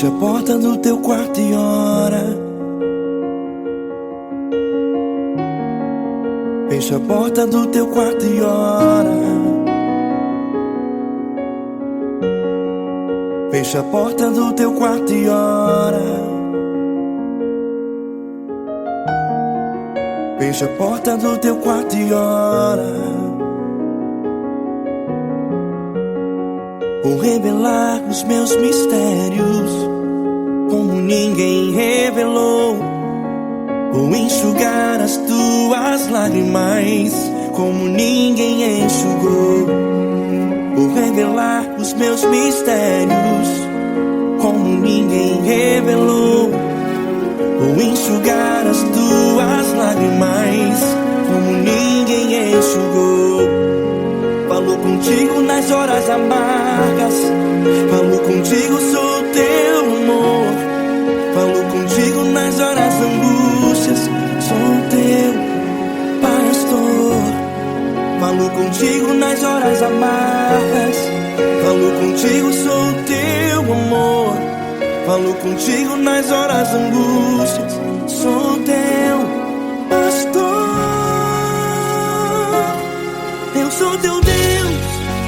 Fecha a porta do teu quarto e ora. Fecha a porta do teu quarto e ora. Fecha a porta do teu quarto e ora. Fecha a porta do teu quarto e ora. Vou revelar os meus mistérios como ninguém revelou. Vou enxugar as tuas lágrimas como ninguém enxugou. Vou revelar os meus mistérios como ninguém revelou. Vou enxugar as tuas lágrimas como ninguém enxugou. Falo contigo nas horas amargas, falo contigo, sou teu amor. Falo contigo nas horas angústias, sou teu pastor. Falo contigo nas horas amargas, falo contigo, sou teu amor. Falo contigo nas horas angústias, sou teu pastor. Eu sou teu Deus,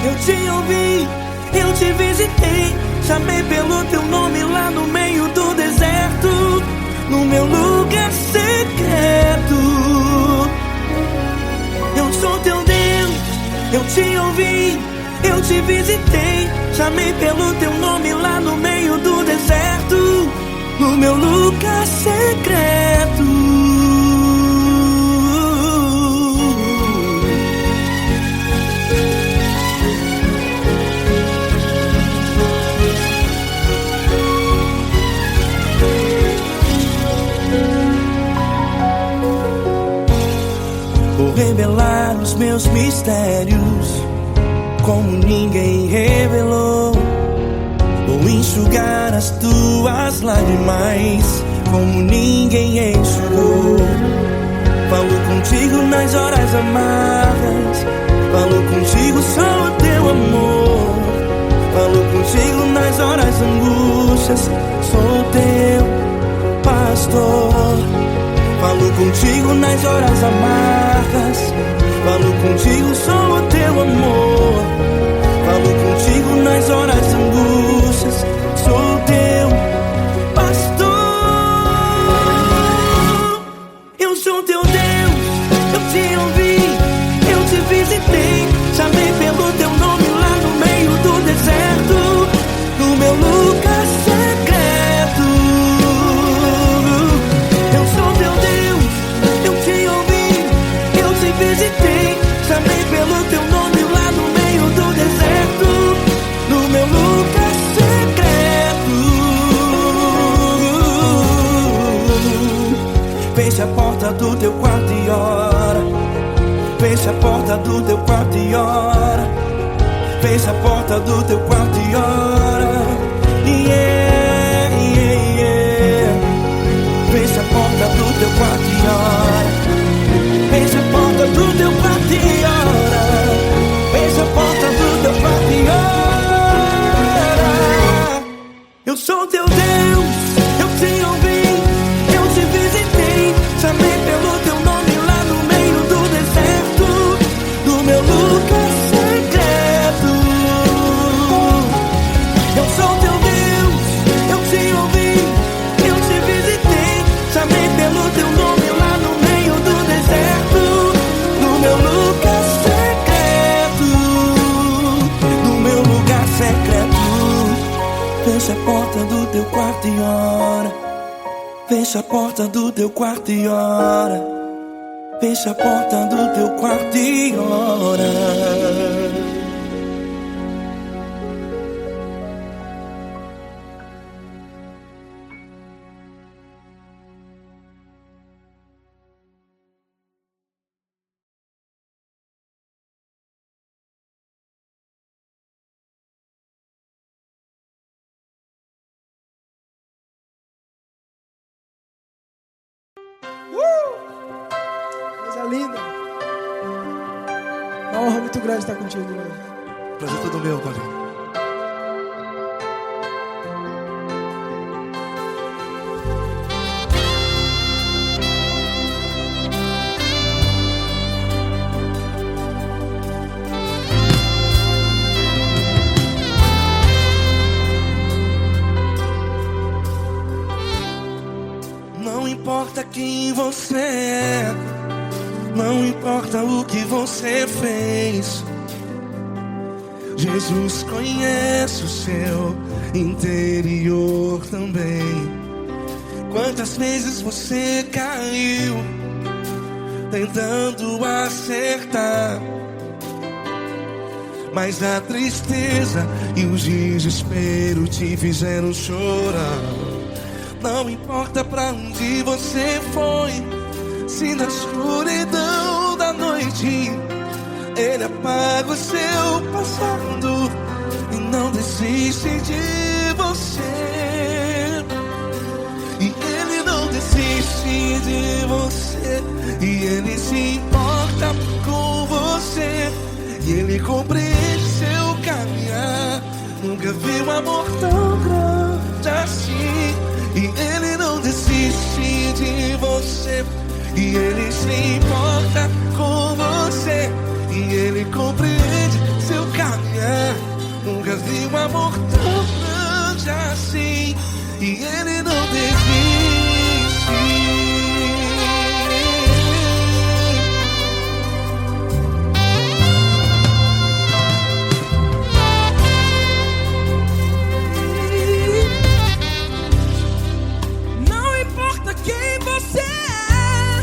eu te ouvi, eu te visitei. Chamei pelo teu nome lá no meio do deserto, no meu lugar secreto. Eu sou teu Deus, eu te ouvi, eu te visitei. Chamei pelo teu nome lá no meio do deserto, no meu lugar secreto. Vou revelar os meus mistérios como ninguém revelou. Vou enxugar as tuas lágrimas como ninguém enxugou. Falo contigo nas horas amargas, falo contigo, sou o teu amor. Falo contigo nas horas angústias, sou teu pastor. Falo contigo nas horas amargas, falo contigo, sou o teu amor. Falo contigo nas horas angústias, sou teu pastor. Eu sou teu Deus, eu te ouvi, eu te visitei. Chamei pelo teu nome lá no meio do deserto, no meu lugar secreto. Eu sou teu Deus, eu te ouvi, eu te visitei. Chamei pelo teu nome lá no meio do deserto, no meu lugar secreto. Fecha a porta do teu quarto e ora. Fecha a porta do teu quarto e ora. Fecha a porta do teu quarto e ora. Yeah, yeah, yeah. Fecha a porta do teu quarto e ora. Fecha a porta do teu quarto e ora. Fecha a porta do teu quarto e ora. Eu sou teu Deus, eu te ouvi, eu te visitei. Chamei pelo teu nome lá no meio do deserto, no meu lugar secreto. Eu sou teu Deus, eu te ouvi, eu te visitei. Chamei pelo teu nome lá no meio do deserto, no meu lugar secreto, no meu lugar secreto. Fecha a porta do teu quarto e ora. Fecha a porta do teu quarto e ora. Fecha a porta do teu quarto e ora. Coisa linda. Uma honra muito grande estar contigo, mano. Prazer todo meu, Paulinho. você é, não importa o que você fez. Jesus conhece o seu interior também. Quantas vezes você caiu tentando acertar, mas a tristeza e o desespero te fizeram chorar. Não importa pra onde você foi, se na escuridão da noite Ele apaga o seu passado e não desiste de você. E Ele não desiste de você, e Ele se importa com você, e Ele compreende seu caminhar. Nunca vi um amor tão grande assim. E Ele não desiste de você, e Ele se importa com você, e Ele compreende seu caminhar. Nunca vi um amor tão grande assim. E Ele não desiste. Não importa quem você é,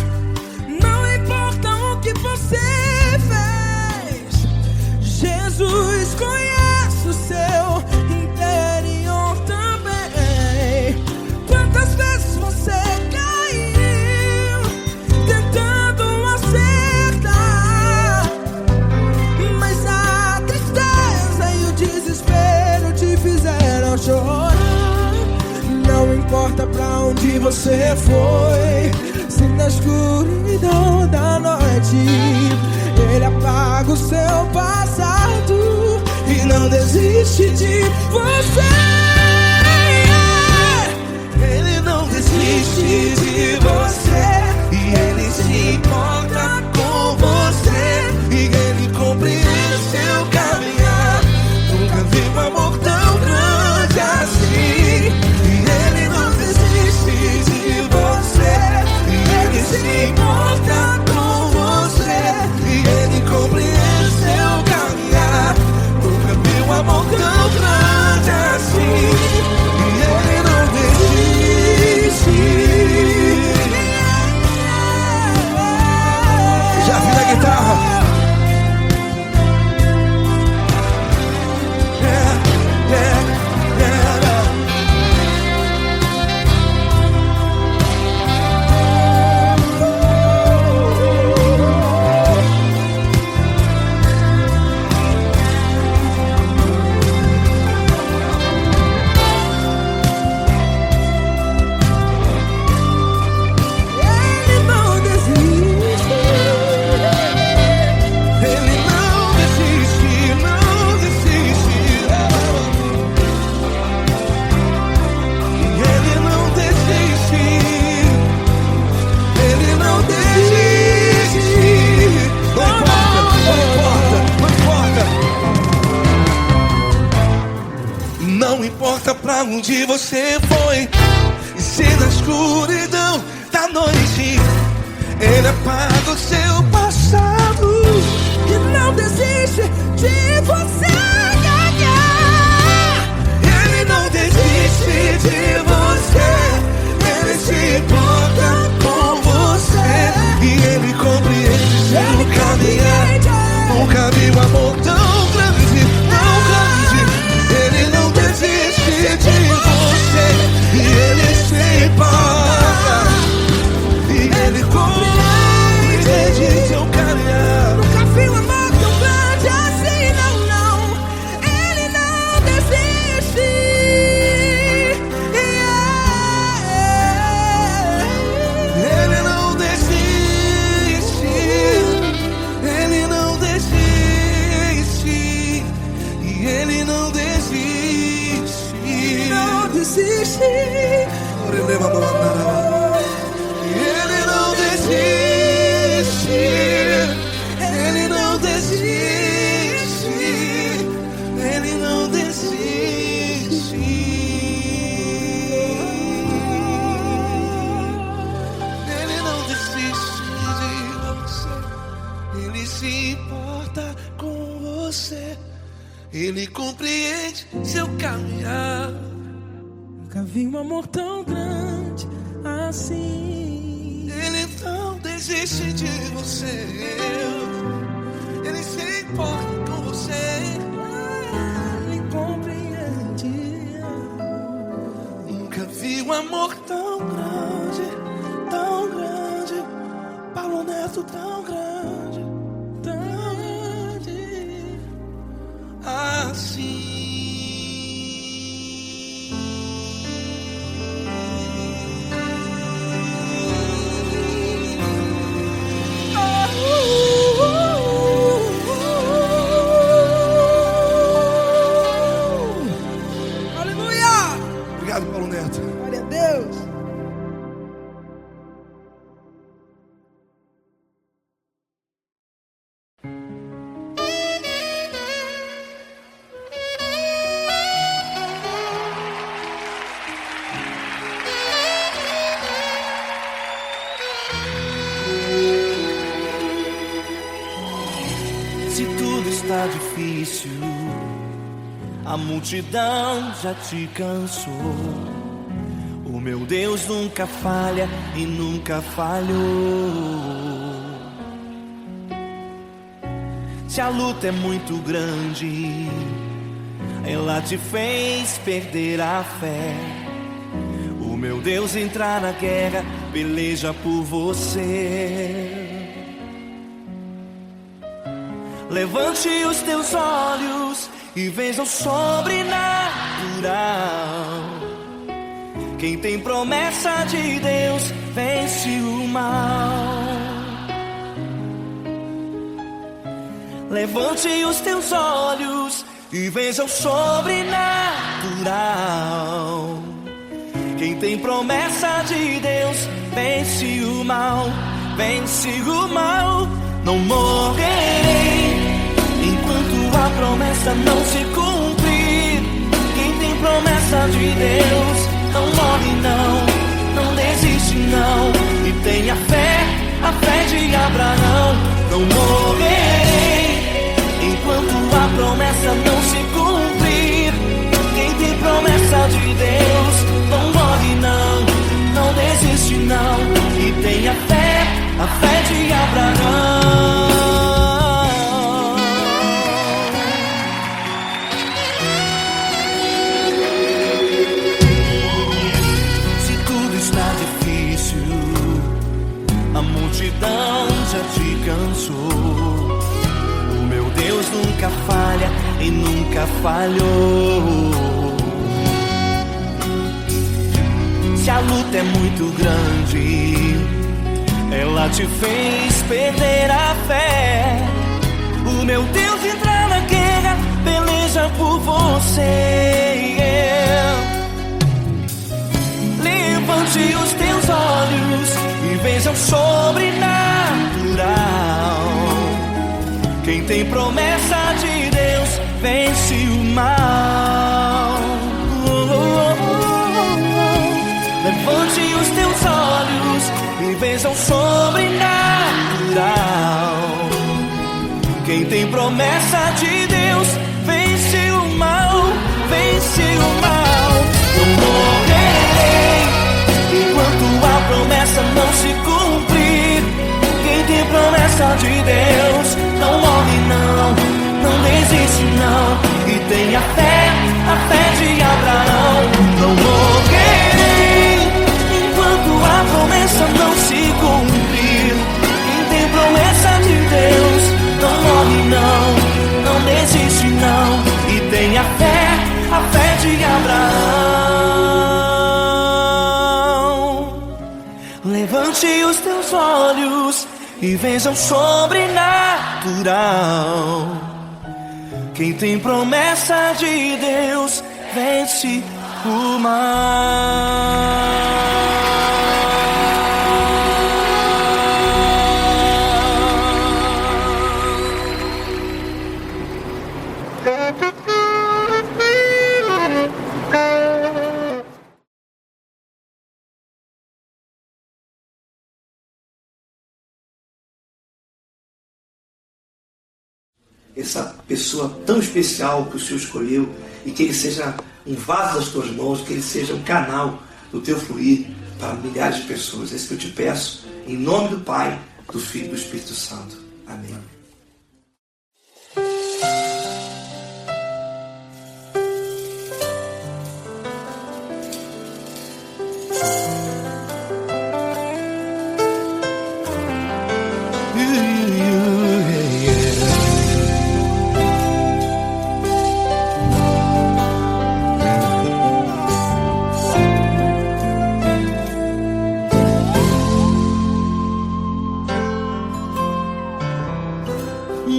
não importa o que você fez, Jesus conhece o seu interior também. Quantas vezes você caiu tentando acertar, mas a tristeza e o desespero te fizeram chorar. Não importa pra onde você foi, se na escuridão da noite Ele apaga o seu passado e não desiste de você. Ele não desiste de você, e Ele se importa com você, e Ele compreende seu caminhar. Nunca vi um amor tão grande assim. E Ele não desiste de você, e Ele se importa com você, e Ele compreende seu caminhar. Nunca vi um amor tão grande assim. E Ele não desiste. Já vi na guitarra. Não importa pra onde você foi, e se na escuridão da noite Ele apaga o seu passado E não desiste de você ganhar. Ele não desiste de você, Ele se importa com você, e Ele compreende seu caminhar. Nunca vi um amor tão grande, tão grande. Ele não desiste de você, e Ele se importa, e Ele compreende seu caminhar. Nunca vi um amor tão grande assim, não. importa com você. Ele compreende seu caminhar. Nunca vi um amor tão grande assim. Ele não desiste de você. Ele se importa com você. Ele compreende. Nunca vi um amor tão grande, tão grande. Paulo Neto tão grande, Tão grande. assim. Aleluia! Obrigado, Paulo Neto. Glória a Deus. Se tudo está difícil, a multidão já te cansou. O meu Deus nunca falha e nunca falhou. Se a luta é muito grande, ela te fez perder a fé. O meu Deus entra na guerra, peleja por você. Levante os teus olhos e veja o sobrenatural. Quem tem promessa de Deus vence o mal. Levante os teus olhos e veja o sobrenatural. Quem tem promessa de Deus vence o mal, vence o mal. Não morrerei enquanto a promessa não se cumprir. Quem tem promessa de Deus não morre não, não desiste não. E tenha fé, a fé de Abraão. Não morrerei enquanto a promessa não se cumprir. Quem tem promessa de Deus não morre não, não desiste não. E tenha fé, a fé de Abraão. Se tudo está difícil, a multidão já te cansou. O meu Deus nunca falha e nunca falhou. Se a luta é muito grande, ela te fez perder a fé. O meu Deus entra na guerra, peleja por você. Levante os teus olhos e veja o sobrenatural. Quem tem promessa de Deus vence o mal. Levante os teus olhos e veja o sobrenatural. Quem tem promessa de Deus vence o mal, vence o mal. Não morrerei enquanto a promessa não se cumprir. Quem tem promessa de Deus não morre não, não desiste não. E tenha fé, a fé de Abraão. Não morrerei enquanto a promessa não se cumprir. Quem tem promessa de Deus não morre não, não desiste não. E tenha fé, a fé de Abraão. Levante os teus olhos e veja o sobrenatural. Quem tem promessa de Deus vence o mal. essa pessoa tão especial que o Senhor escolheu, e que ele seja um vaso das tuas mãos, que ele seja um canal do teu fluir para milhares de pessoas. É isso que eu te peço, em nome do Pai, do Filho e do Espírito Santo. Amém.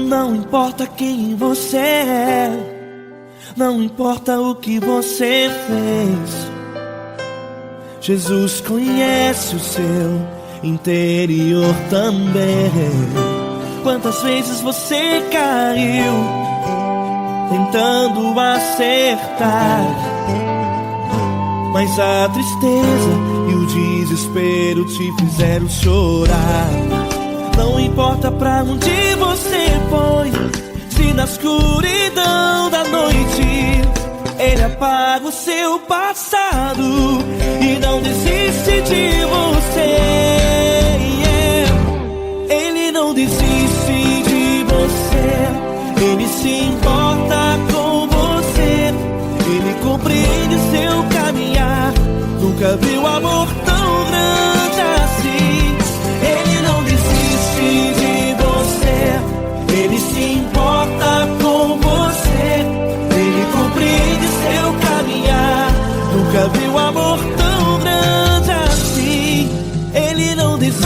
Não importa quem você é, não importa o que você fez, Jesus conhece o seu interior também. Quantas vezes você caiu tentando acertar, mas a tristeza e o desespero te fizeram chorar. Não importa pra onde você foi, se na escuridão da noite Ele apaga o seu passado e não desiste de você. Ele não desiste de você, Ele se importa com você, Ele compreende seu caminhar. Nunca viu amor tão grande assim. Ele não desiste de você, Ele se importa com você, Ele compreende seu caminhar. Nunca viu amor tão grande assim. Ele não desiste.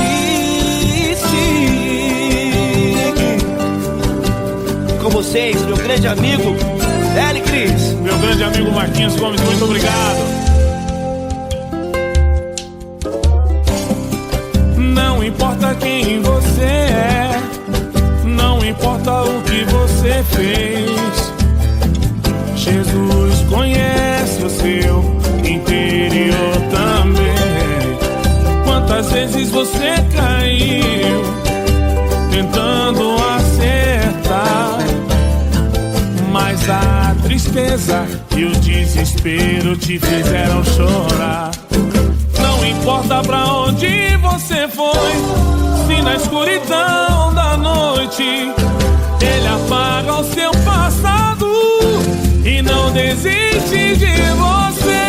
Com vocês, meu grande amigo L. Cris. Meu grande amigo Marquinhos Gomes, muito obrigado. Não importa quem você é, não importa o que você fez, Jesus conhece o seu interior também. Quantas vezes você caiu tentando acertar, mas a tristeza e o desespero te fizeram chorar. Não importa pra onde você foi, se na escuridão da noite Ele apaga o seu passado e não desiste de você.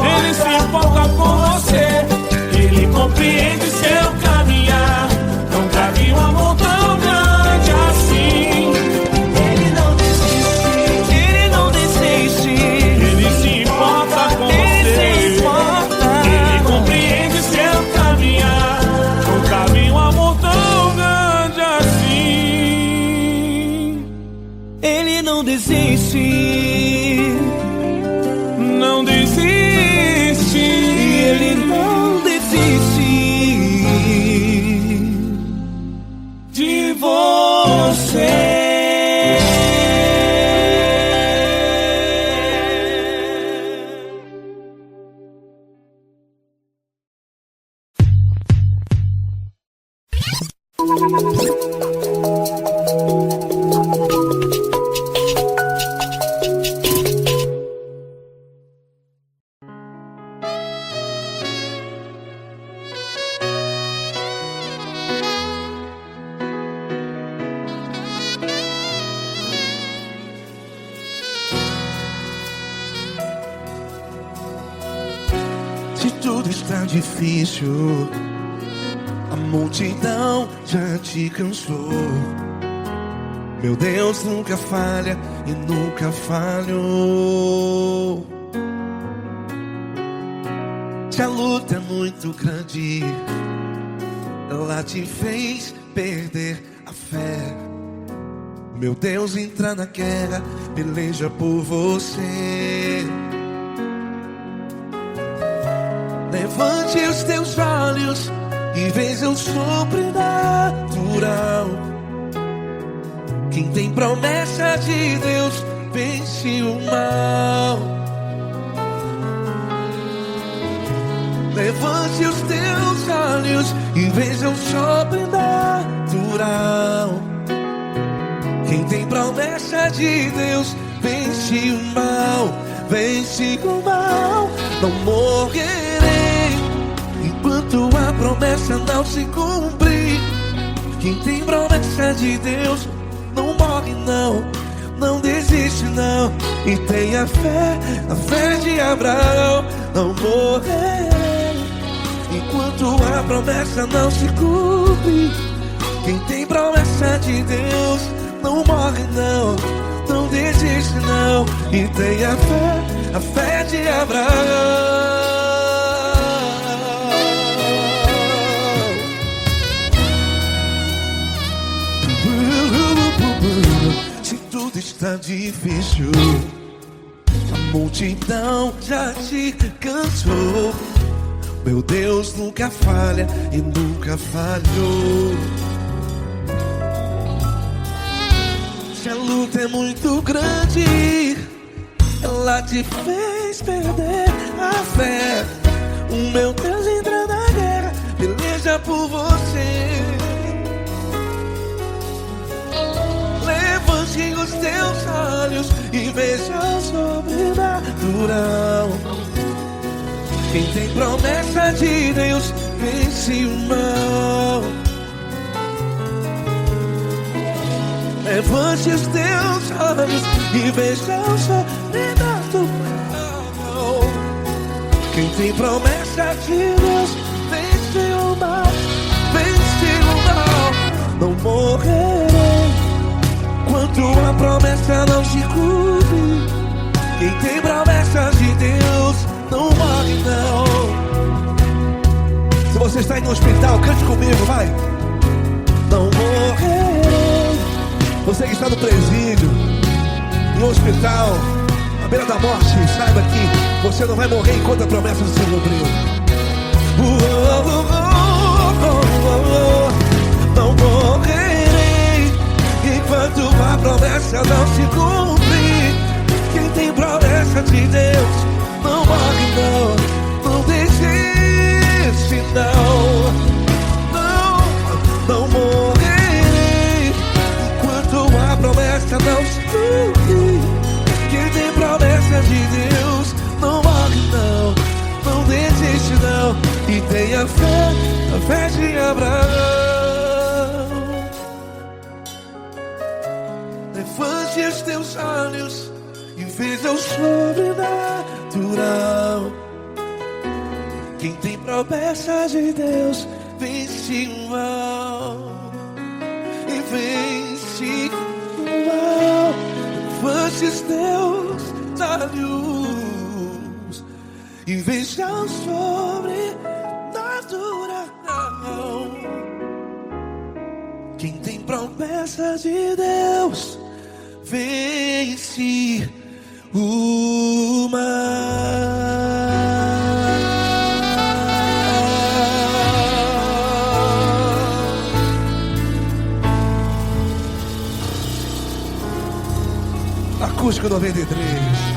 Ele se importa com você, Ele compreende seu caminhar. Nunca vi um amor tão grande assim. Não desiste, não desiste, Ele não desiste de você. Se tudo está difícil, a multidão já te cansou. Meu Deus nunca falha e nunca falhou. Se a luta é muito grande, ela te fez perder a fé. Meu Deus entra na guerra, peleja por você. Levante os teus olhos e veja o sobrenatural. Quem tem promessa de Deus vence o mal. Levante os teus veja o sobrenatural. Quem tem promessa de Deus vence o mal, vence o mal. Não morrerei enquanto a promessa não se cumprir. Quem tem promessa de Deus não morre não, não desiste não. E tenha fé, a fé de Abraão. Não morrerei enquanto a promessa não se cumpre. Quem tem promessa de Deus não morre não, não desiste não. E tenha fé, a fé de Abraão. Se tudo está difícil, a multidão já te cansou, meu Deus nunca falha e nunca falhou. Se a luta é muito grande, ela te fez perder a fé. O meu Deus entra na guerra, peleja por você. Levante os teus olhos e veja o sobrenatural. Quem tem promessa de Deus vence o mal. Levante os teus olhos e veja o sobrenatural. Quem tem promessa de Deus vence o mal, vence o mal. Não morrerei enquanto a promessa não se cumpre. Quem tem promessa de Deus não morre não. Se você está aí no hospital, cante comigo, vai. Não morrerei. Você que está no presídio, no hospital, à beira da morte, saiba que você não vai morrer enquanto a promessa não se cumpriu. Não morrerei enquanto a promessa não se cumprir. Quem tem promessa de Deus não morre não, não desiste não. Não morrerei enquanto a promessa não se cumprir. Quem tem promessa de Deus não morre não, não desiste não. E tenha fé, a fé de Abraão. Levante os teus olhos e veja o sobrenatural. Quem tem promessa de Deus vence o mal, e vence o mal. Levante os teus olhos e veja o sobrenatural. Quem tem promessa de Deus vence o mal. Acústico 93.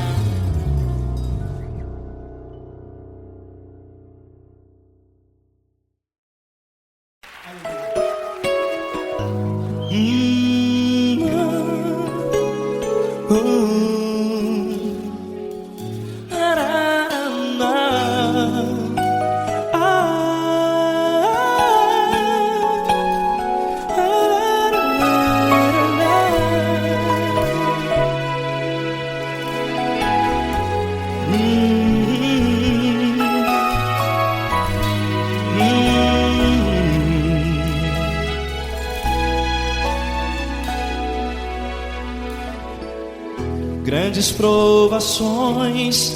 Grandes provações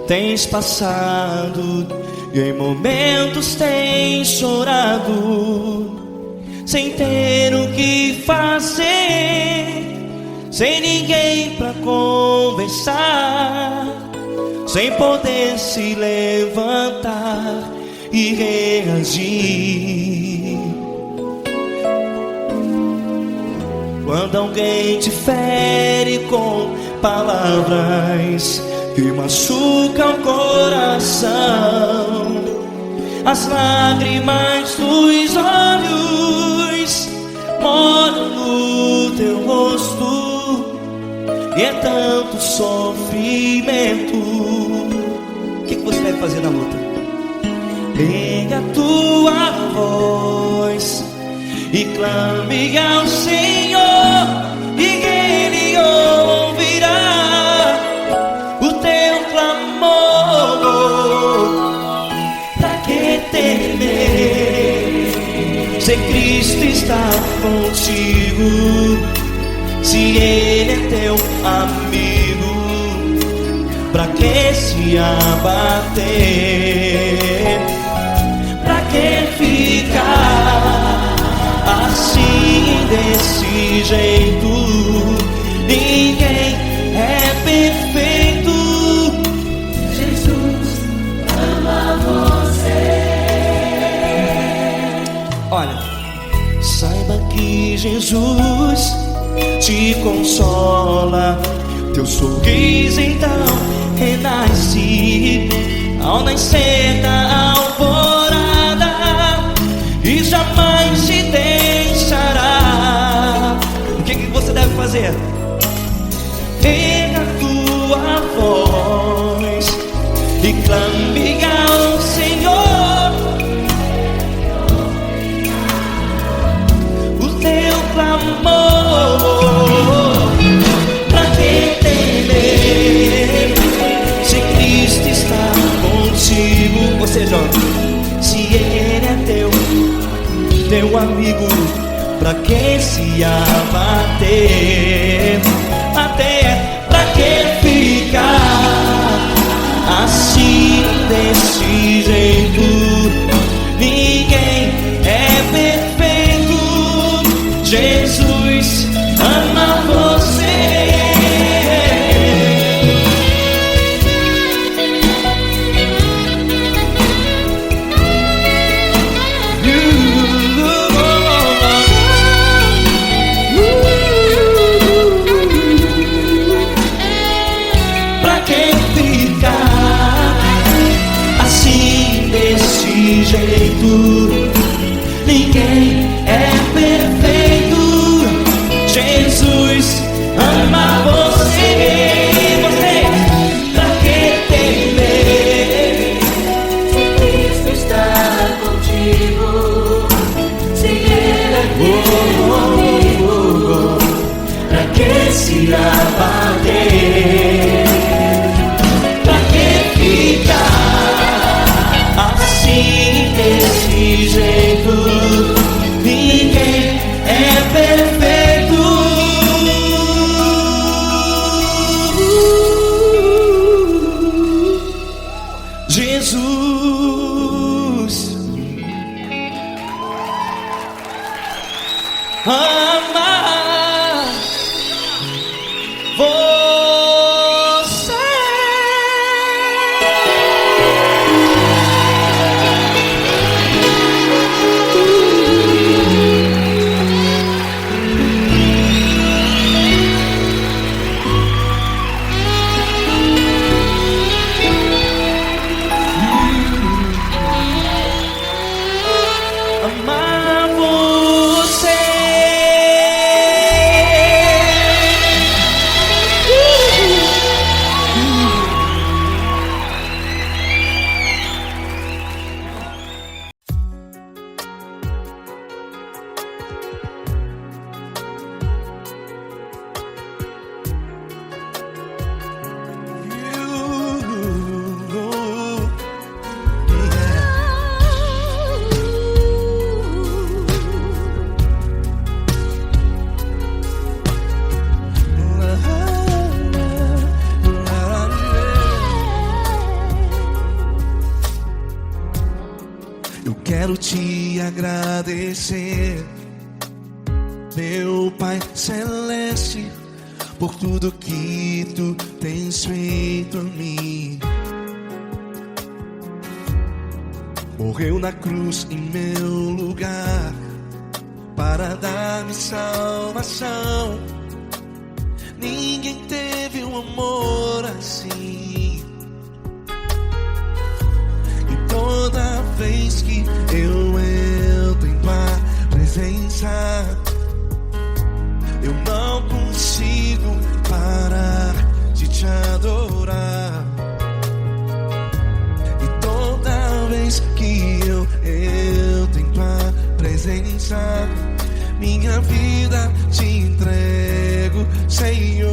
tens passado, e em momentos tens chorado, sem ter o que fazer, sem ninguém pra conversar, sem poder se levantar e reagir. Quando alguém te fere com palavras que machucam o coração, as lágrimas dos olhos moram no teu rosto, e é tanto sofrimento. O que você deve fazer na luta? Erga a tua voz e clame ao Senhor, e Ele ouvirá o teu clamor. Pra que temer, se Cristo está contigo, se Ele é teu amigo? Pra que se abater? Pra que ficar assim, desse jeito? Ninguém é perfeito. Jesus ama você. Olha, saiba que Jesus te consola, teu sorriso então renasce ao nascer da alvorada, e jamais te deixará. O que você deve fazer? Erga a tua voz e clame ao Senhor, o teu clamor. Pra que temer, se Cristo está contigo? Ou seja, se Ele é teu amigo, pra que se abater? Até pra que ficar assim, desse jeito? Ninguém é perfeito. Jesus ama você. Pra que ficar assim, desse jeito? Ninguém é perfeito. Jesus ama você. Pra que temer, Se Cristo está contigo, se Ele é teu amigo, pra que se abater? Pra que ficar assim, desse jeito? Ninguém é perfeito. Jesus ama você. Amar você. Eu quero te agradecer, meu Pai Celeste, por tudo que tu tens feito a mim. Morreu na cruz em meu lugar para dar-me salvação. Ninguém teve um amor assim. E toda vez que eu entro em tua presença, eu não consigo parar de te adorar. E toda vez que eu entro em tua presença, minha vida te entrego, Senhor.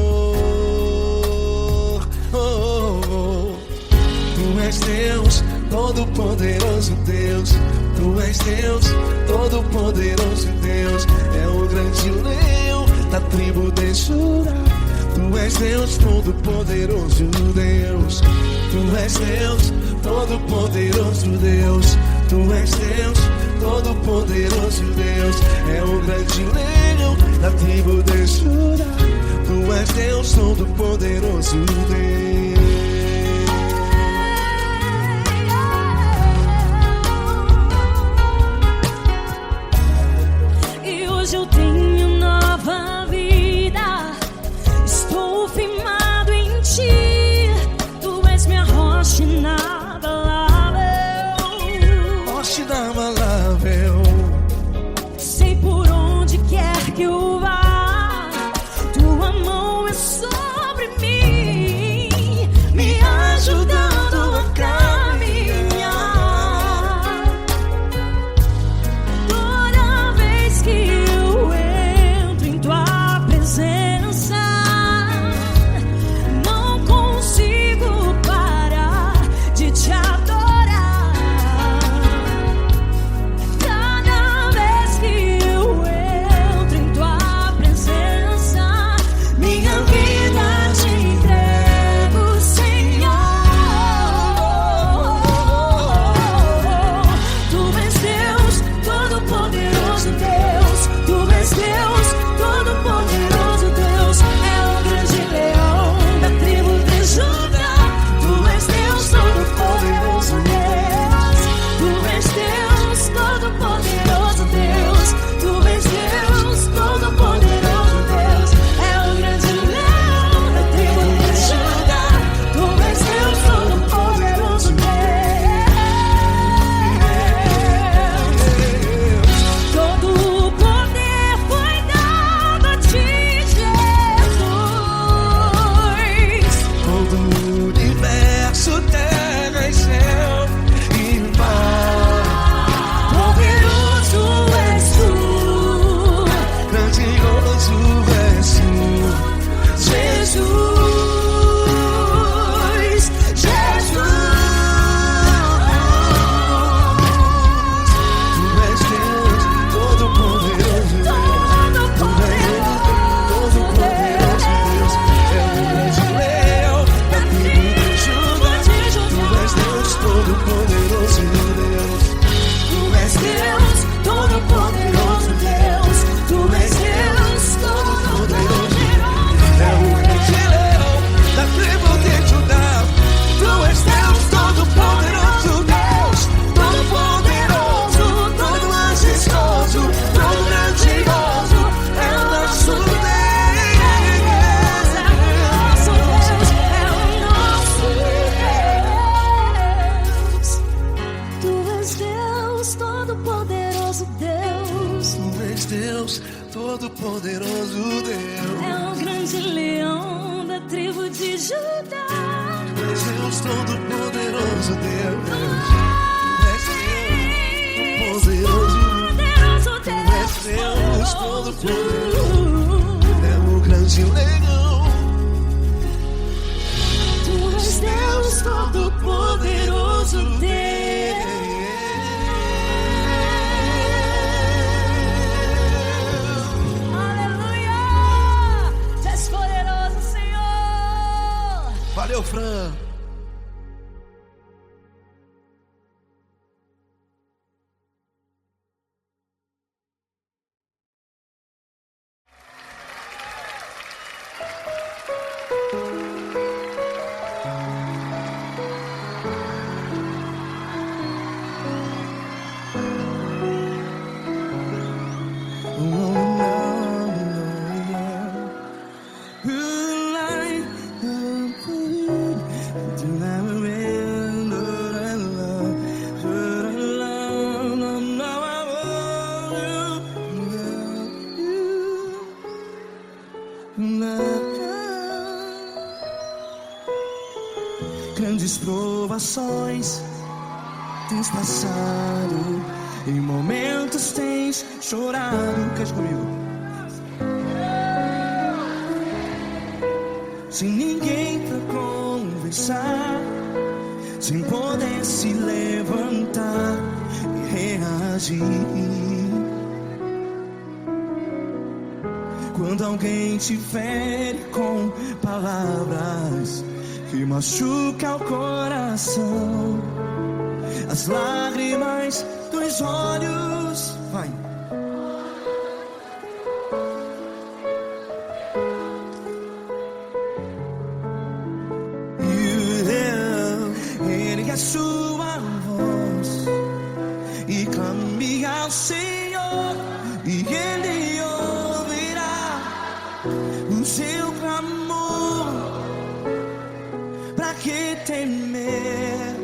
Tu és Deus, todo-poderoso Deus. Tu és Deus, todo-poderoso Deus. É o grande leão da tribo de Judá. Tu és Deus, todo-poderoso Deus. Tu és Deus, todo-poderoso Deus. Tu és Deus, todo-poderoso Deus. É o grande leão da tribo de Judá. Tu és Deus, todo-poderoso Deus. Eu tenho nova vida, estou firmado em ti. Tu és minha rocha inabalável, Rocha inabalável. sei por onde quer que eu vá, tua mão é sobre mim, me ajudando a caminhar. Toda vez que eu entro em tua presença, não consigo parar de te adorar. Cada vez que eu entro em tua presença, minha vida te entrego, Senhor. Tu és Deus, todo-poderoso Deus. Tu és Deus, todo-poderoso Deus. É o grande leão da tribo de Judá. Tu és Deus, todo-poderoso Deus. Tu és Deus, todo-poderoso Deus. Tu és Deus, todo-poderoso Deus. É o grande leão da tribo de Judá. Tu és Deus, todo-poderoso Deus. Todo o poder foi dado a ti, Jesus. Todo o universo, terra e céu e mar. Poderoso és tu, Grandioso és tu, Jesus. Jesus. Tu és Deus, todo-poderoso Deus. Todo-poderoso Deus. É o grande leão da tribo de Judá. Tu és Deus, todo-poderoso Deus. Tu és Deus, todo-poderoso Deus. Tu és Deus, todo-poderoso. É o grande leão da tribo de Judá. Tu és Deus, todo-poderoso Deus. Todo-poderoso, todo majestoso, todo grandioso. É o nosso Todo-poderoso Deus. Tu és Deus, todo-poderoso Deus. É o grande leão da tribo de Judá. Tu és Deus, todo-poderoso Deus. Tu és Deus, Poderoso Tu és Deus, Deus. todo-poderoso. É o grande leão. Tu és Deus, todo-poderoso Deus. Aleluia! Tu és poderoso, Senhor. Valeu, Fran. lutas, provações tens passado, em momentos tens chorado. Cante comigo. Sem ninguém pra conversar, sem poder se levantar e reagir. Quando alguém te fere com palavras que machuca o coração, as lágrimas dos olhos, vai. Ergue a sua voz e clame ao Senhor, e Ele ouvirá o seu clamor. Pra que temer,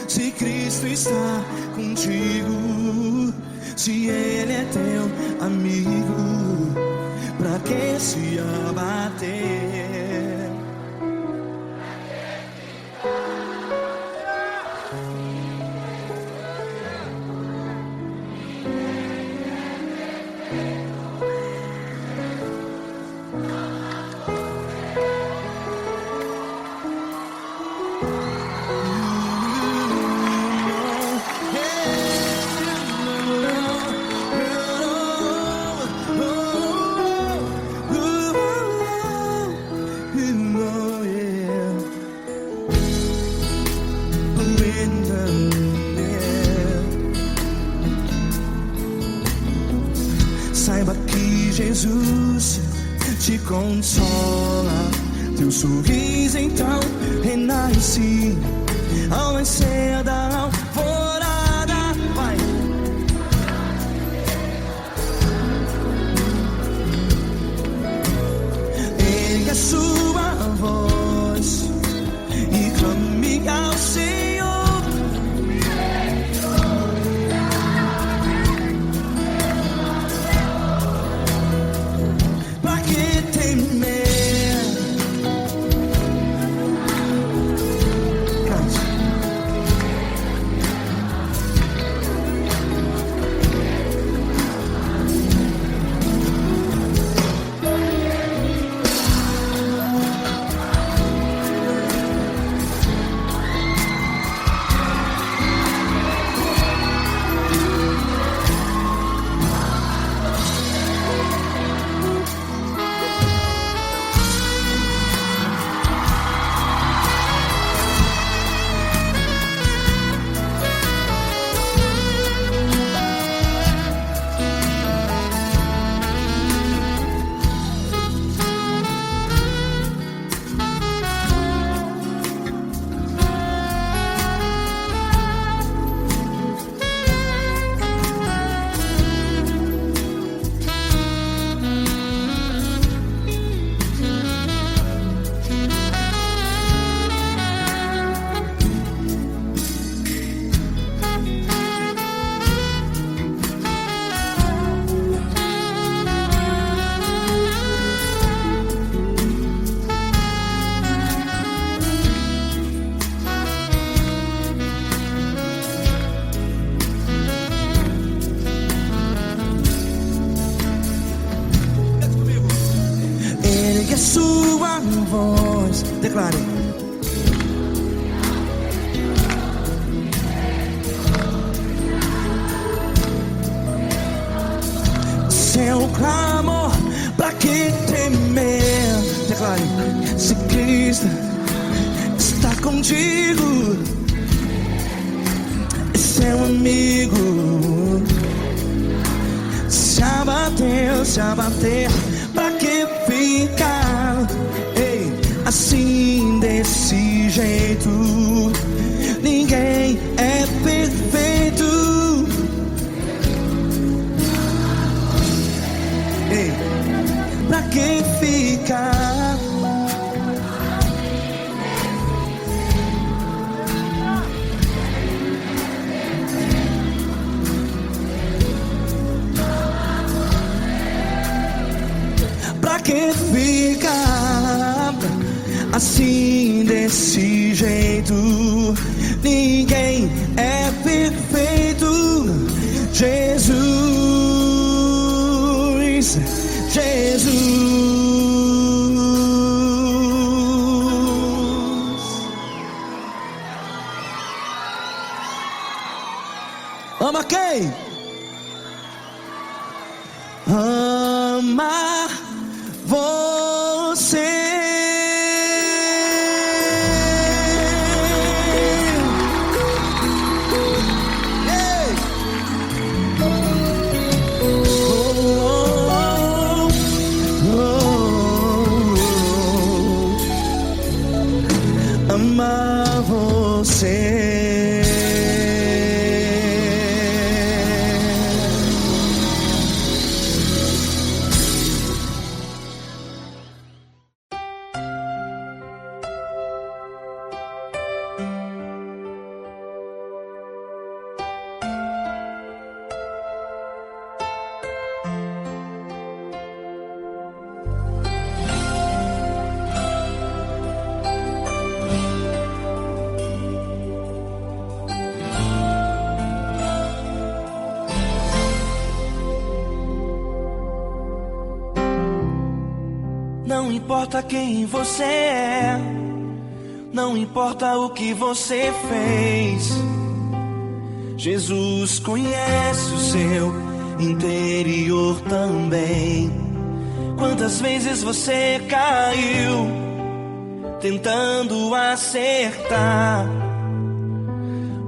se Cristo está contigo? Se Ele é teu amigo, pra que se abater? Saiba que Jesus te consola, teu sorriso então renasce ao nascer da alvorada. Vai. Ergue a sua voz e clame ao Senhor. Sua voz, declare. Seu clamor, pra que temer? Declare. Se Cristo está contigo, é seu amigo. Se abater, pra que ficar assim desse jeito? Ninguém é perfeito. Pra que ficar? Pra que ficar assim desse jeito. Ninguém é perfeito. Jesus, Jesus. Ama quem? Ama você. Ei! Amar você. Não importa quem você é, não importa o que você fez, Jesus conhece o seu interior também. Quantas vezes você caiu tentando acertar,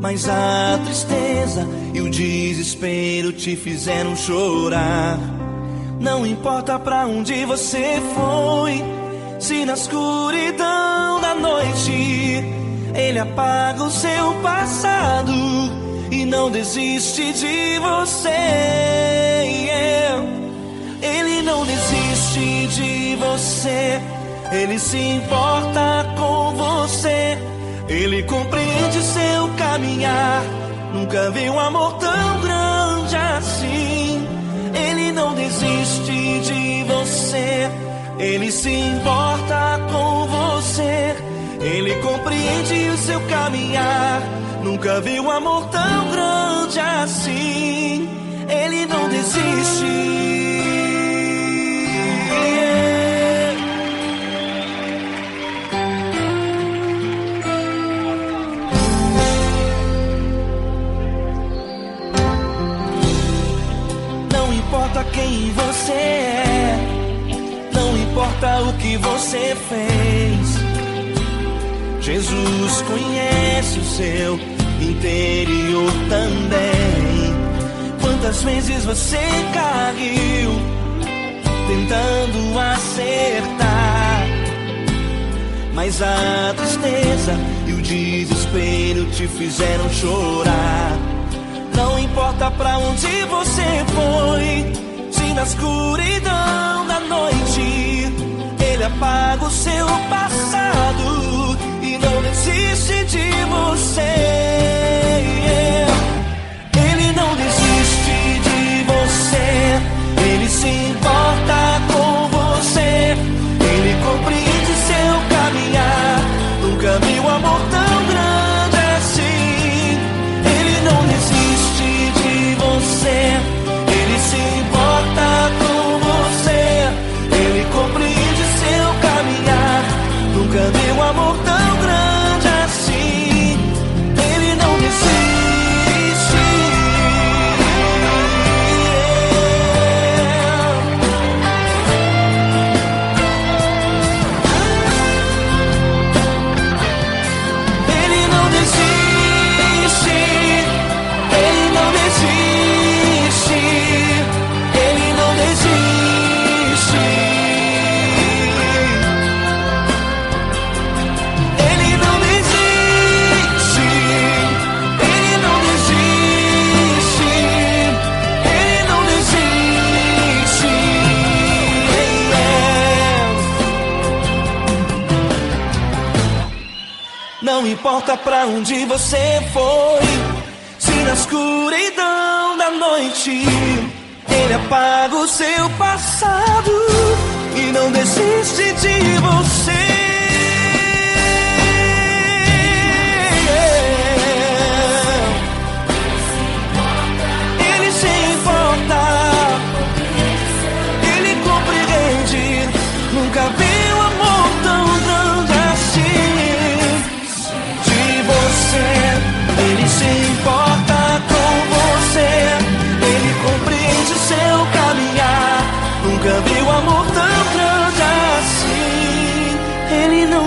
mas a tristeza e o desespero te fizeram chorar. Não importa pra onde você foi, se na escuridão da noite Ele apaga o seu passado e não desiste de você. Ele não desiste de você, Ele se importa com você. Ele compreende seu caminhar, nunca vi um amor tão grande assim. Ele não desiste de você, Ele se importa com você. Ele compreende o seu caminhar, nunca vi um amor tão grande assim. Ele não desiste. Não importa quem você é, não importa o que você fez, Jesus conhece o seu interior também. Quantas vezes você caiu tentando acertar, mas a tristeza e o desespero te fizeram chorar. Não importa pra onde você foi, se na escuridão da noite Ele apaga o seu passado e não desiste de você. Ele não desiste de você, Ele se importa com você. Ele compreende seu caminhar, nunca vi um amor tão grande assim. Ele não desiste de você, Ele se importa com você. Ele compreende seu caminhar, nunca vi um amor tão grande assim. Ele não desiste. Ele não desiste. Ele não desiste. Ele não desiste. Ele não desiste. Ele não desiste. Ele não desiste. Não importa pra onde você foi, se na escuridão da noite Ele apaga o seu passado e não desiste de você.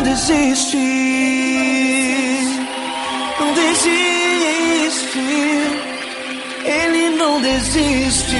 não desiste, não desiste, Ele não desiste.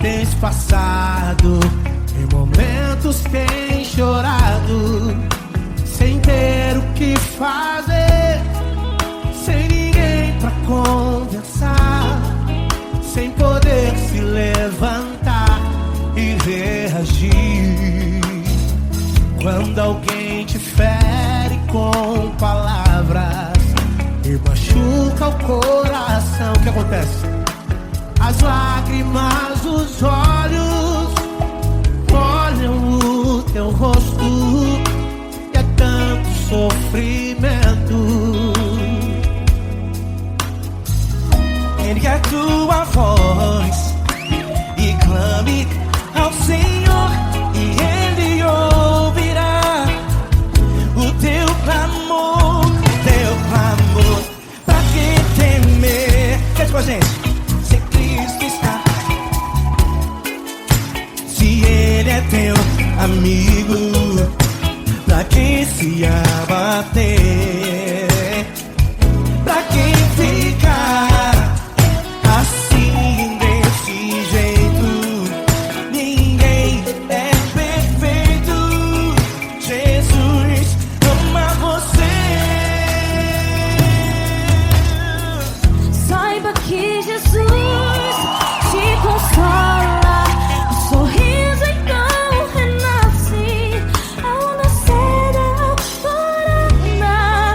Tens passado, em momentos tens chorado, sem ter o que fazer, sem ninguém pra conversar, sem poder se levantar e reagir. Quando alguém te fere com palavras e machuca o coração, o que acontece? As lágrimas dos olhos molham o teu rosto, e é tanto sofrimento. Ergue a tua voz e clame ao Senhor, e Ele ouvirá o teu clamor, pra que temer? Cante com a gente. Ele é teu amigo, pra quem se abater, pra quem ficar assim desse jeito. Ninguém é perfeito, Jesus ama você. Saiba que Jesus te consola. Sorriso então renasce ao nascer da aurora.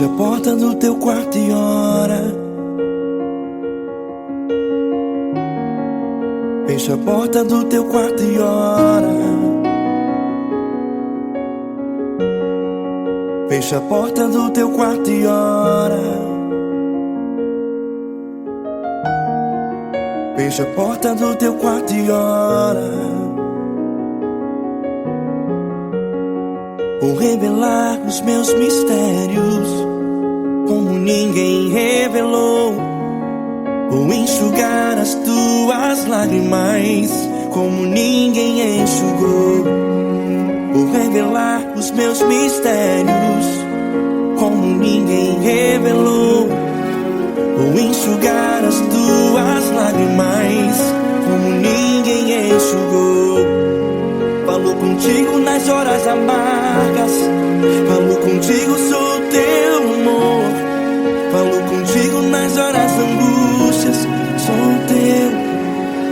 Fecha a porta do teu quarto e ora. Fecha a porta do teu quarto e ora. Fecha a porta do teu quarto e ora. Fecha a porta do teu quarto e ora. Vou revelar os meus mistérios como ninguém revelou. Vou enxugar as tuas lágrimas como ninguém enxugou. Vou revelar os meus mistérios como ninguém revelou. Vou enxugar as tuas lágrimas como ninguém enxugou. Falo contigo nas horas amargas, falo contigo, sou teu amor. Falo contigo nas horas angústias, sou teu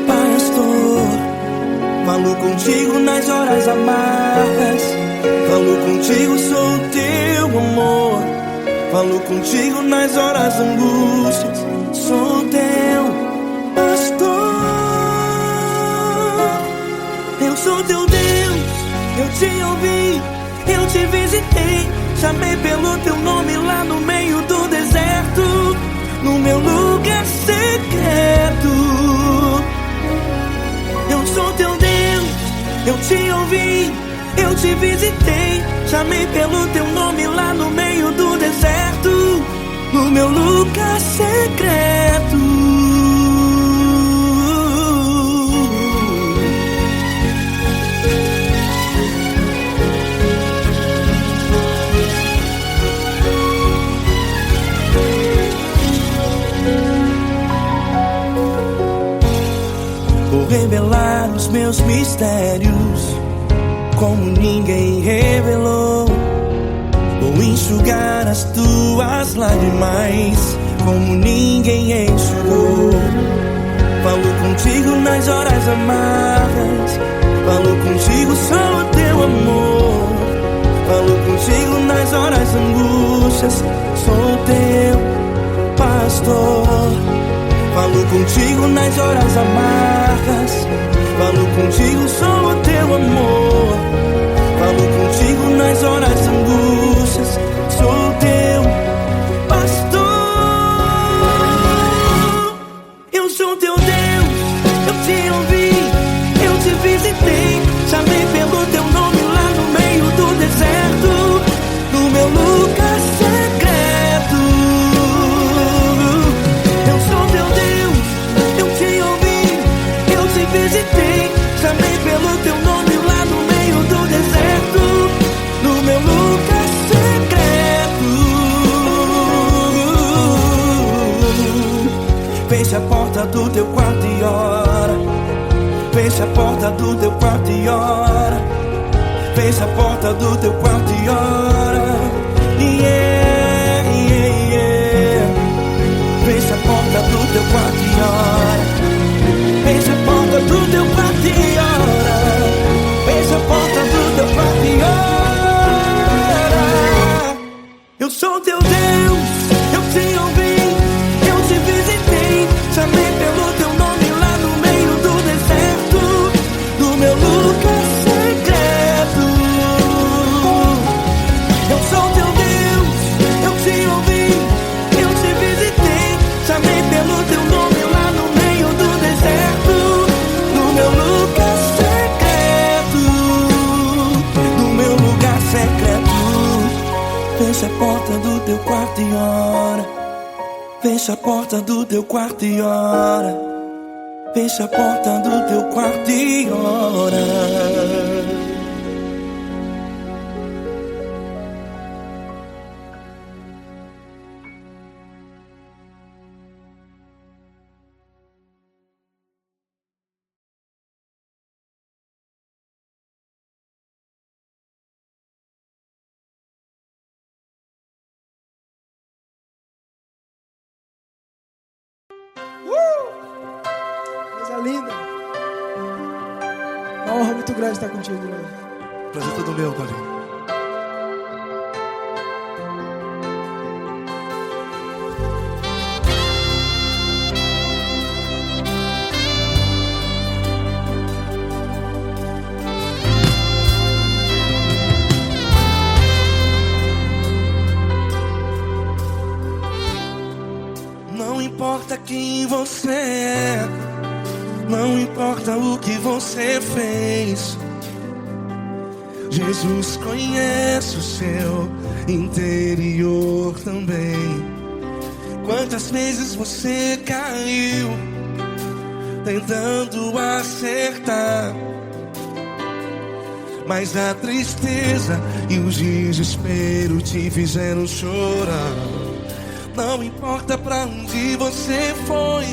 pastor. Falo contigo nas horas amargas, falo contigo, sou teu amor. Falo contigo nas horas angústias, sou teu pastor. Eu sou teu Deus, eu te ouvi, eu te visitei. Chamei pelo teu nome lá no meio do deserto, no meu lugar secreto. Eu sou teu Deus, eu te ouvi, eu te visitei. Chamei pelo teu nome lá no meio do deserto, no meu lugar secreto. Vou revelar os meus mistérios como ninguém revelou. Vou enxugar as tuas lágrimas como ninguém enxugou. Falo contigo nas horas amargas, falo contigo, sou teu amor. Falo contigo nas horas angústias, sou teu pastor. Falo contigo nas horas amargas, falo contigo, sou o teu amor. Falo contigo nas horas angústias, sou teu pastor. Eu sou teu Deus, eu te ouvi, eu te visitei. Chamei pelo teu nome lá no meio do deserto, no meu lugar secreto. Eu sou teu Deus, eu te ouvi, eu te visitei. Chamei pelo teu nome lá no meio do deserto, no meu lugar secreto. Fecha a porta do teu quarto e ora. Fecha a porta do teu quarto e ora. Fecha a porta do teu quarto e ora. Yeah, yeah, yeah. Fecha a porta do teu quarto e ora. Fecha a porta do teu quarto e ora. Fecha a porta do teu quarto e ora. Eu sou teu Deus, eu te ouvi, eu te visitei. Chamei pelo teu nome lá no meio do deserto, no meu lugar secreto. Eu sou teu Deus, eu te ouvi, eu te visitei. Chamei pelo teu nome lá no meio do deserto, no meu lugar secreto, no meu lugar secreto. Fecha a porta do teu quarto e ora. Fecha a porta do teu quarto e ora. Fecha a porta do teu quarto e ora. Coisa linda. Uma honra muito grande estar contigo hoje. Prazer todo meu, Paulinho. você é, não importa o que você fez. Jesus conhece o seu interior também. Quantas vezes você caiu tentando acertar, mas a tristeza e o desespero te fizeram chorar. Não importa pra onde você foi,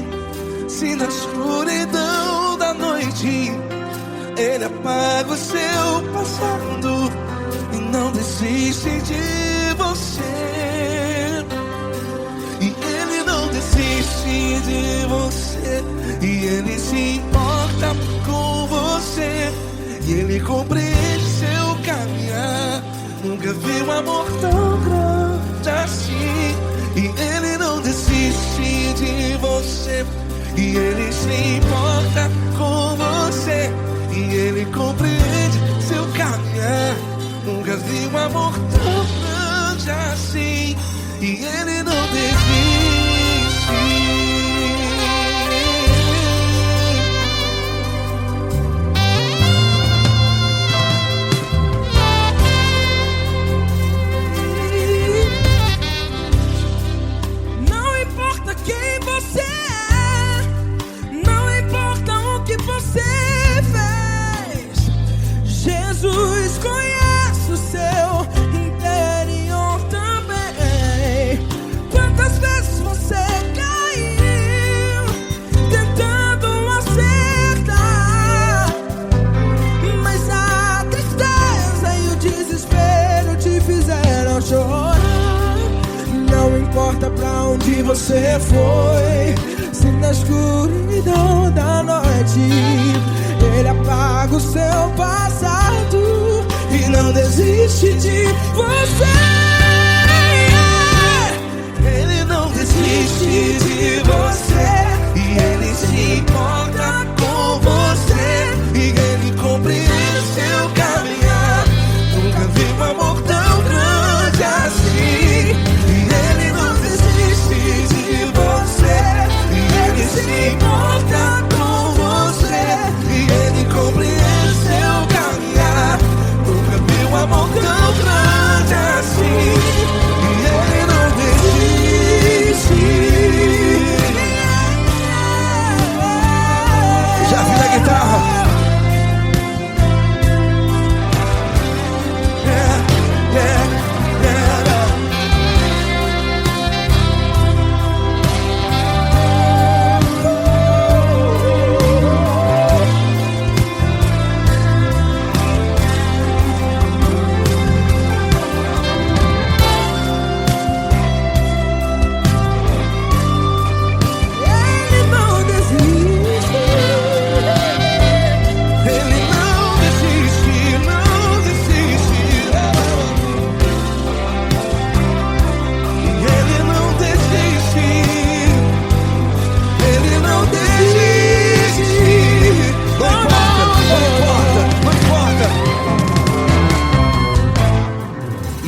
se na escuridão da noite Ele apaga o seu passado e não desiste de você. E Ele não desiste de você, e Ele se importa com você, e Ele compreende seu caminhar. Nunca vi um amor tão grande assim. E Ele não desiste de você, e Ele se importa com você, e Ele compreende seu caminhar. Nunca vi um amor tão grande assim. E Ele não desiste. Não importa quem você é, não importa o que você fez, Jesus conhece o seu interior também. Quantas vezes você caiu tentando acertar, mas a tristeza e o desespero te fizeram chorar. Não importa pra onde você foi, se na escuridão da noite Ele apaga o seu passado e não desiste de você. Ele não desiste de você, e Ele se importa com você, e Ele compreende seu caminhar. Nunca vi um amor tão grande assim. E Ele não desiste de você, e Ele se importa com você, e Ele compreende seu caminhar. Nunca vi um amor tão grande assim. E Ele não desiste. Já vi na guitarra.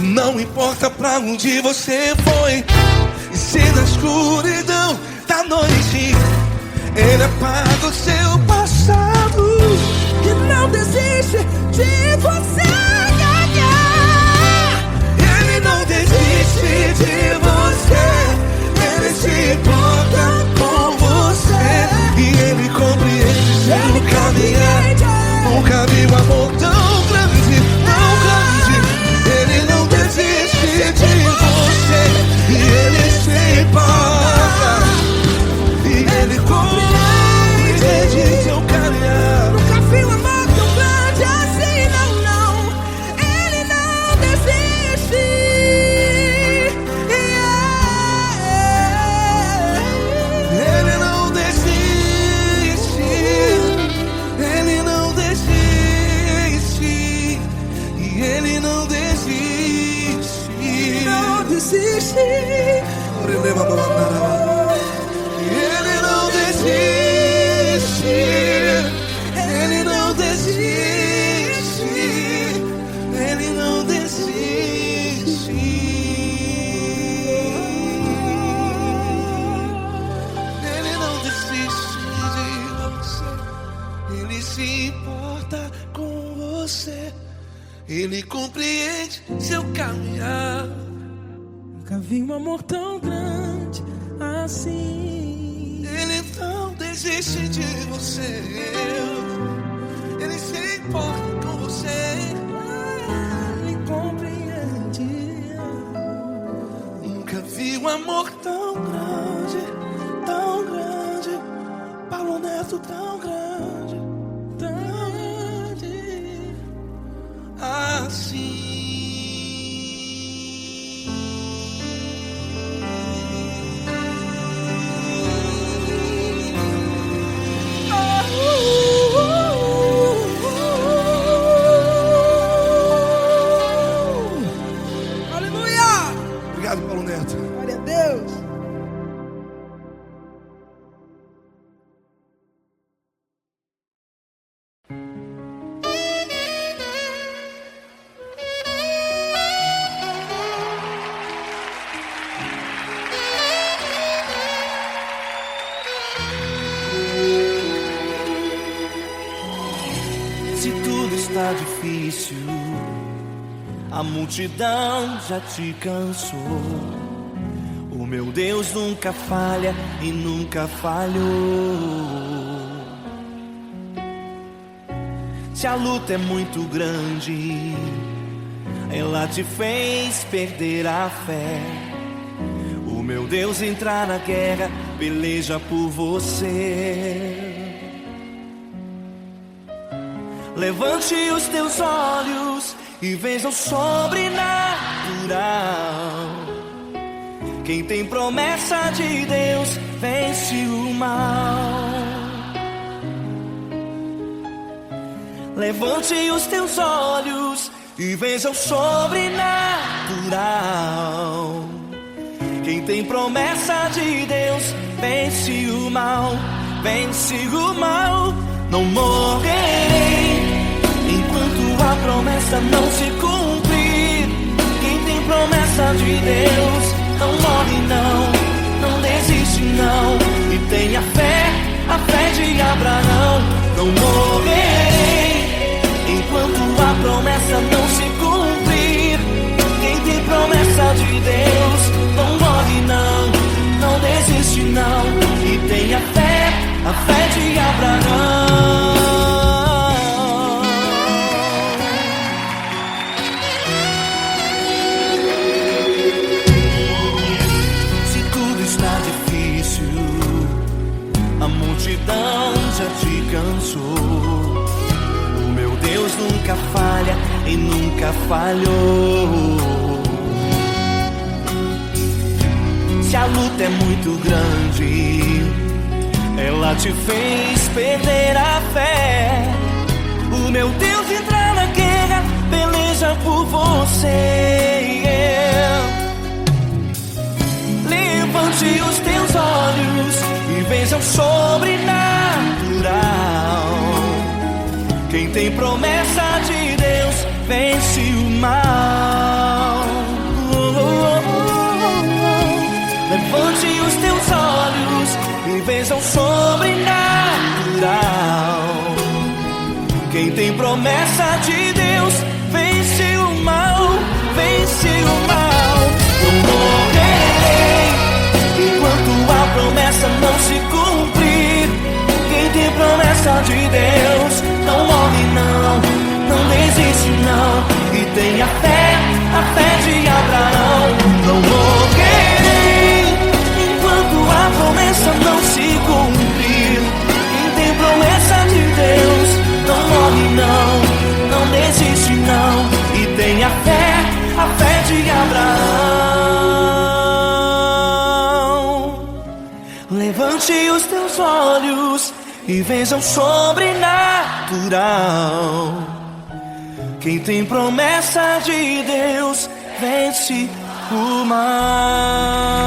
Não importa pra onde você foi, e se na escuridão da noite Ele apaga o seu passado E não desiste de você. Ele não desiste de você, Ele se importa com você, e Ele compreende seu caminhar. Nunca vi um amor tão grande, tão grande. Ele não desiste de você, e Ele se importa, e Ele compreende Ele se importa com você. Ele compreende seu caminhar. Nunca vi um amor tão grande assim. Ele não desiste de você. Ele se importa com você. Ele compreende. Nunca vi um amor tão grande, tão grande. Paulo Neto tão grande, tão grande assim. Aleluia! Obrigado, Paulo Neto. Glória a Deus. Se tudo está difícil, a multidão já te cansou. O meu Deus nunca falha e nunca falhou. Se a luta é muito grande, ela te fez perder a fé. O meu Deus entrar na guerra, peleja por você. Levante os teus olhos e veja o sobrenatural. Quem tem promessa de Deus vence o mal. Levante os teus olhos e veja o sobrenatural. Quem tem promessa de Deus vence o mal, vence o mal. Não morrerei enquanto a promessa não se cumprir. Quem tem promessa de Deus não morre não desiste não. E tenha fé, a fé de Abraão. Não morrerei enquanto a promessa não se cumprir. Quem tem promessa de Deus não morre não desiste não. E tenha fé, a fé de Abraão. Se tudo está difícil, a multidão já te cansou. O meu Deus nunca falha e nunca falhou. Se a luta é muito grande, ela te fez perder a fé. O meu Deus entra na guerra, peleja por você. Levante os teus olhos e veja o sobrenatural. Quem tem promessa de Deus vence o mal. Levante os teus olhos e veja o sobrenatural. Quem tem promessa de Deus vence o mal, vence o mal. Não morrerei enquanto a promessa não se cumprir. Quem tem promessa de Deus não morre não desiste não. E tenha fé, a fé de Abraão. Não morrerei enquanto a promessa não se cumprir. Quem tem promessa de Deus não morre não desiste não. E tenha fé, a fé de Abraão. Levante os teus olhos e veja o sobrenatural. Quem tem promessa de Deus vence o mal.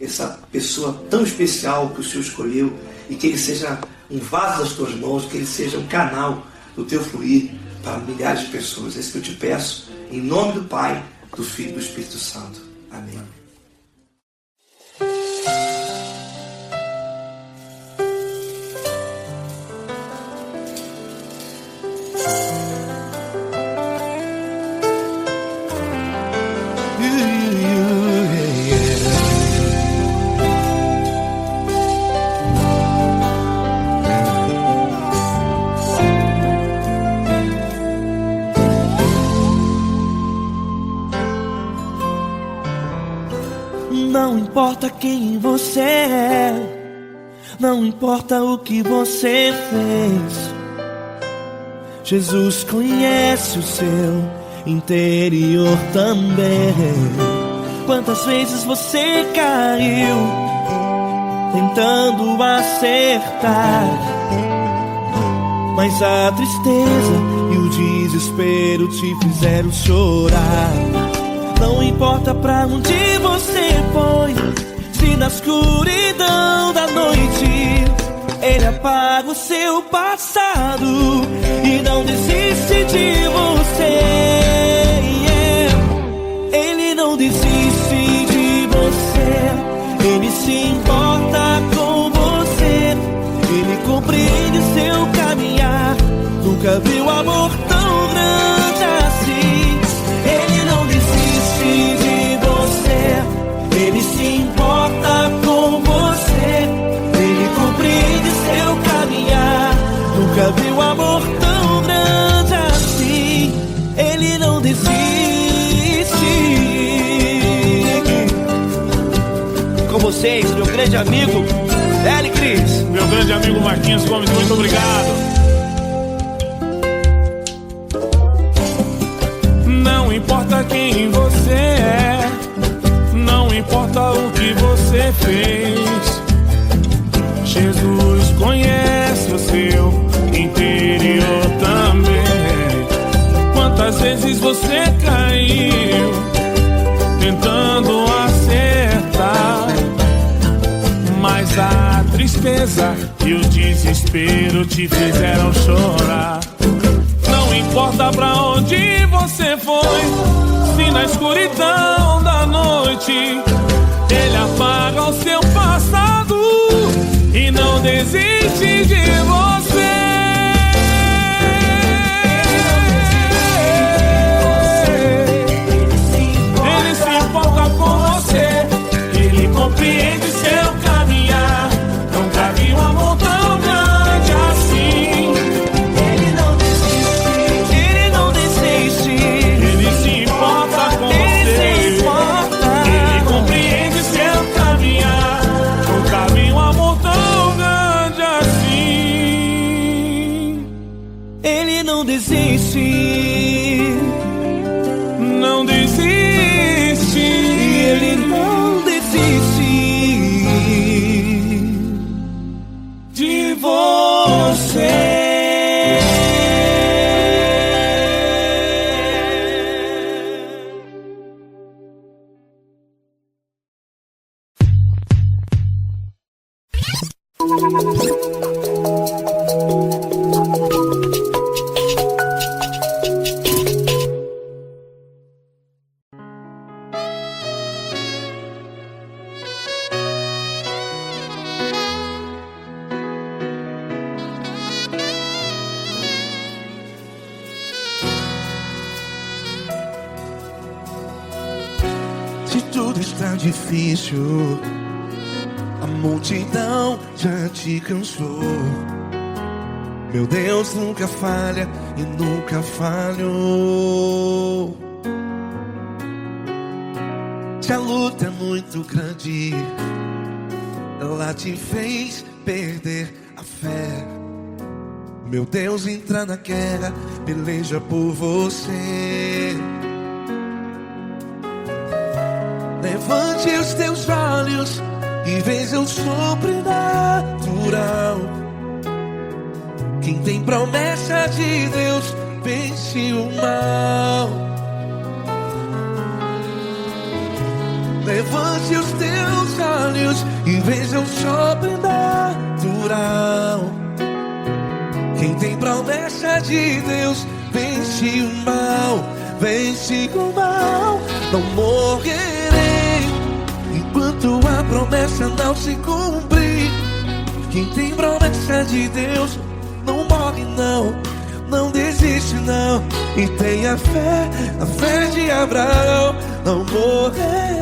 essa pessoa tão especial que o Senhor escolheu e que ele seja um vaso das tuas mãos, que ele seja um canal do teu fluir para milhares de pessoas. É isso que eu te peço, em nome do Pai, do Filho e do Espírito Santo. Amém. Não importa quem você é, não importa o que você fez, Jesus conhece o seu interior também. Quantas vezes você caiu tentando acertar, mas a tristeza e o desespero te fizeram chorar. Não importa pra onde você foi, se na escuridão da noite Ele apaga o seu passado e não desiste de você. Ele não desiste de você, Ele se importa com você, Ele compreende seu caminhar. Nunca viu amor tão grande assim. Ele não desiste de você, Ele se importa com você, Ele compreende seu caminhar. Nunca viu amor tão grande assim. Ele não desiste. Com vocês, meu grande amigo Eli Cris. Meu grande amigo Marquinhos Gomes, muito obrigado. Não importa quem você é, não importa o que você fez, Jesus conhece o seu interior também. Quantas vezes você caiu tentando acertar, mas a tristeza e o desespero te fizeram chorar. Não importa pra onde você foi, se na escuridão da noite Ele apaga o seu passado e não desiste de você. Ele se importa com você, Ele compreende seu caminhar. Nunca vi um amor tão grande assim. Ele não desiste, Ele não desiste. Ele se importa com você, Ele compreende seu caminhar. Nunca vi um amor tão grande assim. Ele não desiste, não desiste. Ele não desiste de você. Se tudo está difícil, a multidão já te cansou. Meu Deus nunca falha e nunca falhou. Se a luta é muito grande, ela te fez perder a fé. Meu Deus entra na guerra, peleja por você. Levante os teus olhos e veja o sobrenatural. Quem tem promessa de Deus vence o mal. Levante os teus olhos e veja o sobrenatural. Quem tem promessa de Deus vence o mal, vence o mal. Não morrerei enquanto a promessa não se cumprir. Quem tem promessa de Deus não morre não, não desiste não. E tenha fé, a fé de Abraão. Não morrerei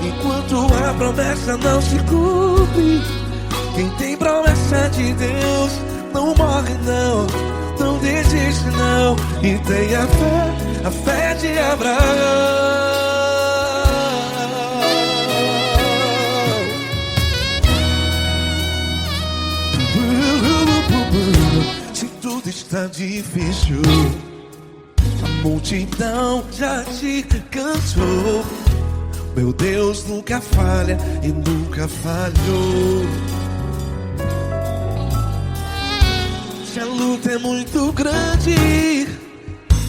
enquanto a promessa não se cumpre. Quem tem promessa de Deus não morre não, não desiste não. E tenha fé, a fé de Abraão. Se tudo está difícil, a multidão já te cansou. Meu Deus nunca falha e nunca falhou. Se a luta é muito grande,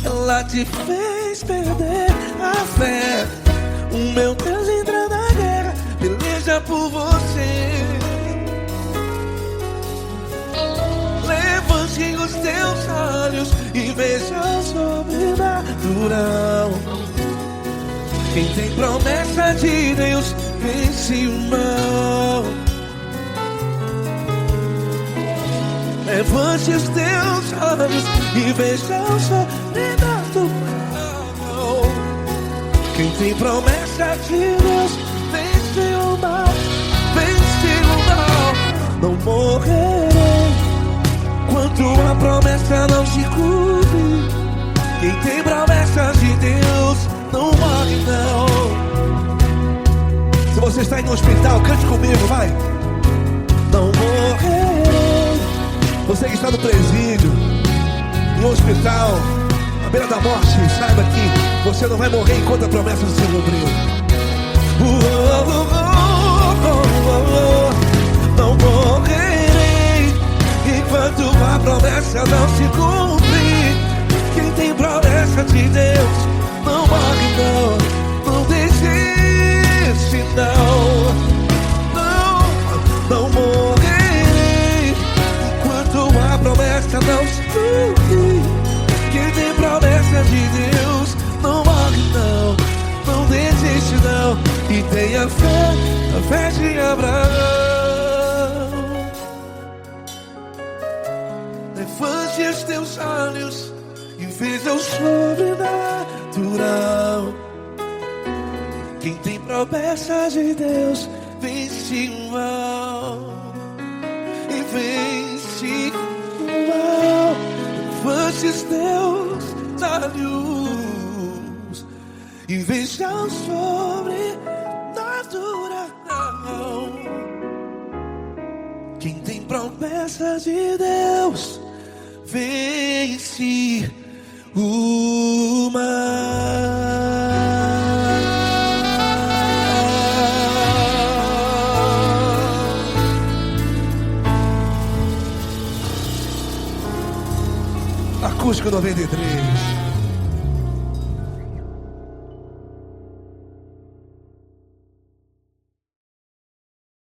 ela te fez perder a fé. O meu Deus entra na guerra, peleja por você. Levante os teus olhos e veja o sobrenatural. Quem tem promessa de Deus vence o mal. Levante os teus olhos e veja o sobrenatural. Quem tem promessa de Deus vence o mal, vence o mal. Não morrerei enquanto a promessa não se cumpre. Quem tem promessa de Deus não morre não. Se você está em um hospital, cante comigo, vai. Não morrerei. Você que está no presídio, em um hospital, à beira da morte, saiba que você não vai morrer enquanto a promessa não se cumprir. Não morrerei enquanto a promessa não se cumprir. Quem tem promessa de Deus não morre não, não desiste não. Não morrerei enquanto a promessa não se cumprir. Quem tem promessa de Deus não morre não, não desiste não. E tenha fé, a fé de Abraão. Levante os teus olhos e veja o sobrenatural. Quem tem promessa de Deus vence o mal, e vence o mal. Levante os teus olhos e veja o sobrenatural. Quem tem promessa de Deus vence o mal. Acústico 93.